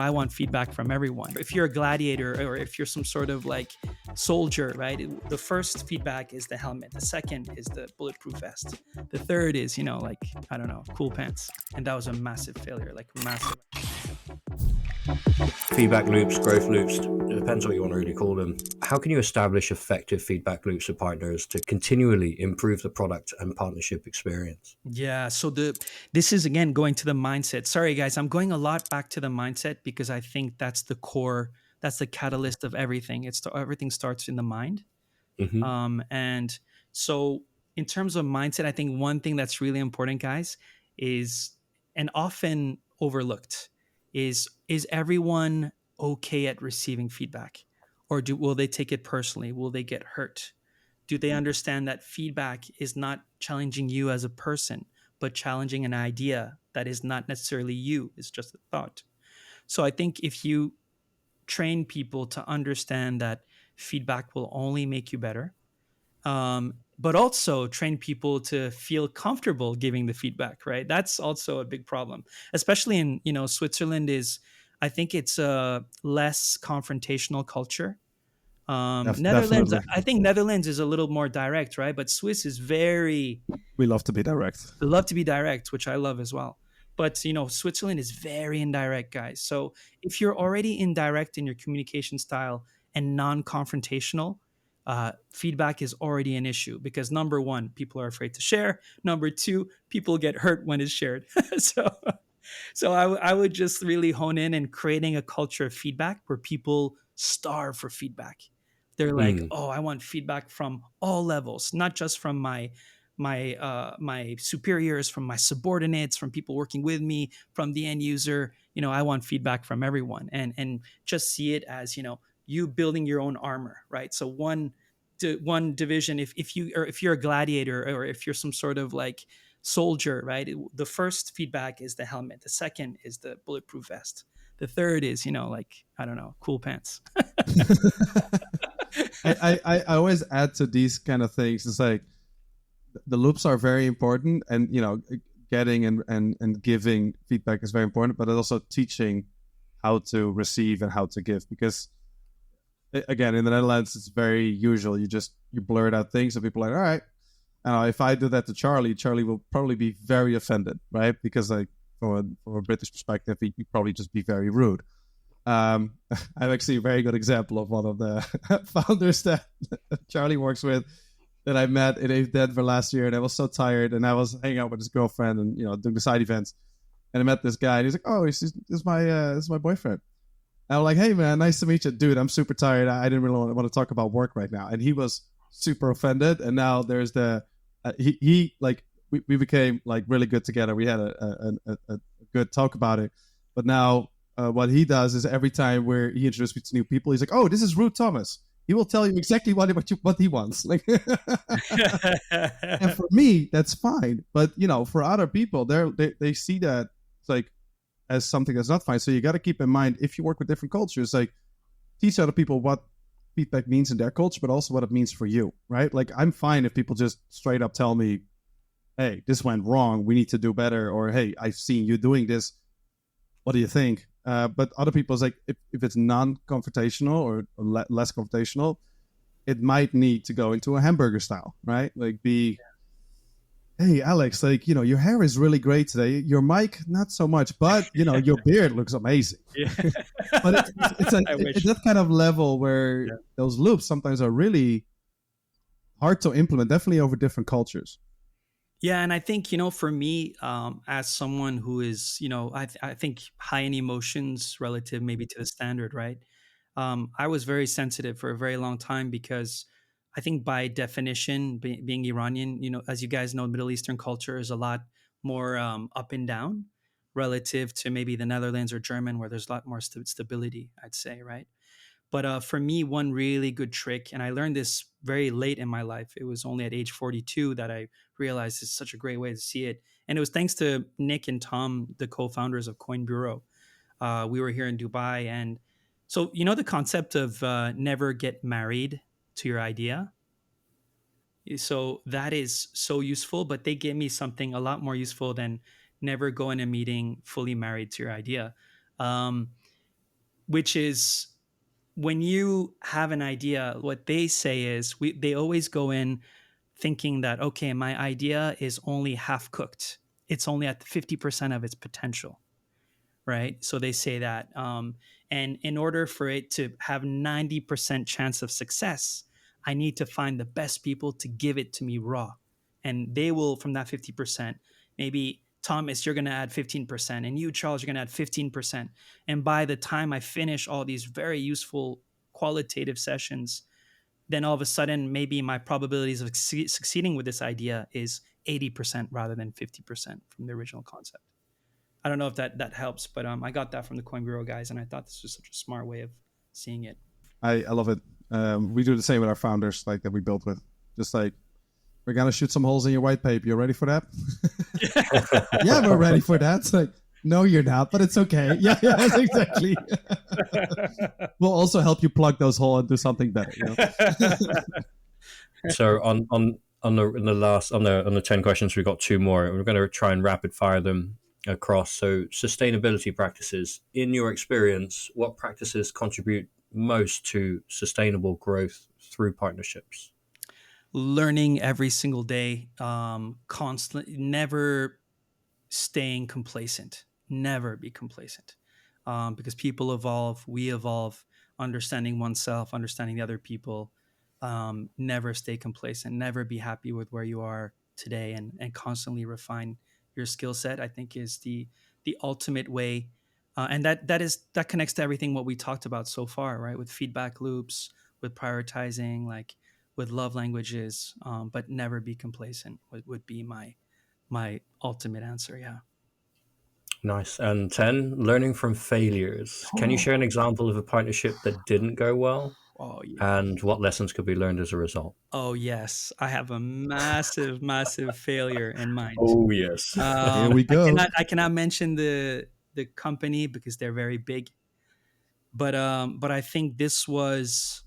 I want feedback from everyone. If you're a gladiator or if you're some sort of like soldier, right? The first feedback is the helmet. The second is the bulletproof vest. The third is, like, I don't know, cool pants. And that was a massive failure, like massive. Feedback loops, growth loops, it depends what you want to really call them. How can you establish effective feedback loops with partners to continually improve the product and partnership experience? Yeah. So this is again going to the mindset. Sorry guys, I'm going a lot back to the mindset because I think that's the core, that's the catalyst of everything. Everything starts in the mind. Mm-hmm. And so in terms of mindset, I think one thing that's really important, guys, is, and often overlooked, is everyone okay at receiving feedback? Or will they take it personally? Will they get hurt? Do they understand that feedback is not challenging you as a person, but challenging an idea that is not necessarily you, it's just a thought? So I think if you train people to understand that feedback will only make you better, but also train people to feel comfortable giving the feedback, right? That's also a big problem, especially in, Switzerland is, I think it's a less confrontational culture. Netherlands, Definitely. I think Netherlands is a little more direct, right? But Swiss is very, We love to be direct. they love to be direct, which I love as well. But Switzerland is very indirect, guys. So if you're already indirect in your communication style and non-confrontational, feedback is already an issue because number one, people are afraid to share. Number two, people get hurt when it's shared. so, so I would just really hone in and creating a culture of feedback where people starve for feedback. They're like, Mm. oh, I want feedback from all levels, not just from my superiors, from my subordinates, from people working with me, from the end user. I want feedback from everyone, and just see it as you building your own armor, right? So one division, if you're a gladiator or if you're some sort of like soldier, right? The first feedback is the helmet. The second is the bulletproof vest. The third is like, I don't know, cool pants. I always add to these kind of things. It's like the loops are very important, and getting and giving feedback is very important, but also teaching how to receive and how to give, because again, in the Netherlands it's very usual, you blurt out things and people are like, all right, if I do that to Charlie will probably be very offended, right? Because like from a British perspective, he'd probably just be very rude. I have actually a very good example of one of the founders that Charlie works with that I met in Denver last year, and I was so tired, and I was hanging out with his girlfriend and doing the side events, and I met this guy, and he's like, "Oh, this is my boyfriend." And I'm like, "Hey man, nice to meet you, dude. I'm super tired. I didn't really want to talk about work right now." And he was super offended, and now there's the he like we became like really good together. We had a good talk about it, but now. What he does is every time where he introduces me to new people, he's like, "Oh, this is Ruth Thomas. He will tell you exactly what he wants." Like, and for me, that's fine. But for other people, they see that it's like as something that's not fine. So you got to keep in mind, if you work with different cultures, like teach other people what feedback means in their culture, but also what it means for you, right? Like I'm fine if people just straight up tell me, "Hey, this went wrong. We need to do better," or "Hey, I've seen you doing this. What do you think?" But other people, it's like if it's non-confrontational or less confrontational, it might need to go into a hamburger style, right? Like hey Alex, like your hair is really great today. Your mic, not so much, but your beard looks amazing. Yeah. But it's that kind of level where those loops sometimes are really hard to implement, definitely over different cultures. Yeah, and I think for me, as someone who is, I think high in emotions relative maybe to the standard, right? I was very sensitive for a very long time because I think by definition, being Iranian, as you guys know, Middle Eastern culture is a lot more up and down relative to maybe the Netherlands or German, where there's a lot more stability, I'd say, right? But for me, one really good trick, and I learned this very late in my life. It was only at age 42 that I realized it's such a great way to see it. And it was thanks to Nick and Tom, the co-founders of Coin Bureau. We were here in Dubai. And so, the concept of never get married to your idea. So that is so useful, but they gave me something a lot more useful than never go in a meeting fully married to your idea. Um, which is when you have an idea, what they say is they always go in thinking that, okay, my idea is only half cooked. It's only at 50% of its potential, right? So they say that. And in order for it to have 90% chance of success, I need to find the best people to give it to me raw. And they will, from that 50%, maybe Thomas, you're going to add 15%, and you, Charles, you're going to add 15%. And by the time I finish all these very useful qualitative sessions, then all of a sudden, maybe my probabilities of succeeding with this idea is 80% rather than 50% from the original concept. I don't know if that helps, but I got that from the Coin Bureau guys, and I thought this was such a smart way of seeing it. I love it. We do the same with our founders, like that we built with. Just like, we're gonna shoot some holes in your white paper. You ready for that? Yeah, we're ready for that. It's like, no, you're not, but it's okay. Yeah, exactly. We'll also help you plug those holes and do something better. You know? So on the 10 questions, we've got 2 more. We're going to try and rapid fire them across. So sustainability practices. In your experience, what practices contribute most to sustainable growth through partnerships? Learning every single day, constantly, never staying complacent, never be complacent, because people evolve, we evolve. Understanding oneself, understanding the other people, never stay complacent, never be happy with where you are today, and constantly refine your skill set, I think is the ultimate way. And that connects to everything what we talked about so far, right? With feedback loops, with prioritizing, like with love languages, but never be complacent would be my ultimate answer. Yeah. Nice. And 10, learning from failures. Can you Oh, share an example of a partnership that didn't go well oh yeah. and what lessons could be learned as a result? Oh yes, I have a massive, massive failure in mind. Oh, yes. Here we go. I cannot mention the company because they're very big, but I think this was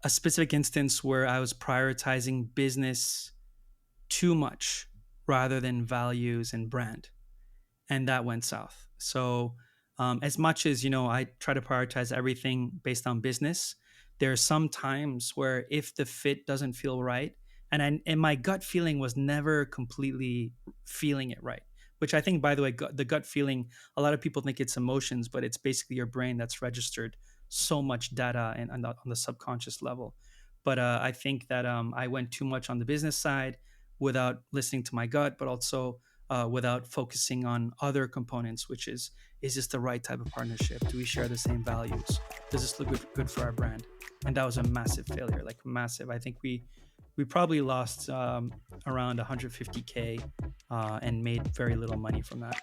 a specific instance where I was prioritizing business too much rather than values and brand, and that went south. So, as much as I try to prioritize everything based on business, there are some times where if the fit doesn't feel right, and my gut feeling was never completely feeling it right. Which I think, by the way, the gut feeling, a lot of people think it's emotions, but it's basically your brain that's registered so much data and on the subconscious level. But I think that I went too much on the business side without listening to my gut, but also without focusing on other components, which is this the right type of partnership? Do we share the same values? Does this look good for our brand? And that was a massive failure, like massive. I think we probably lost around 150K and made very little money from that.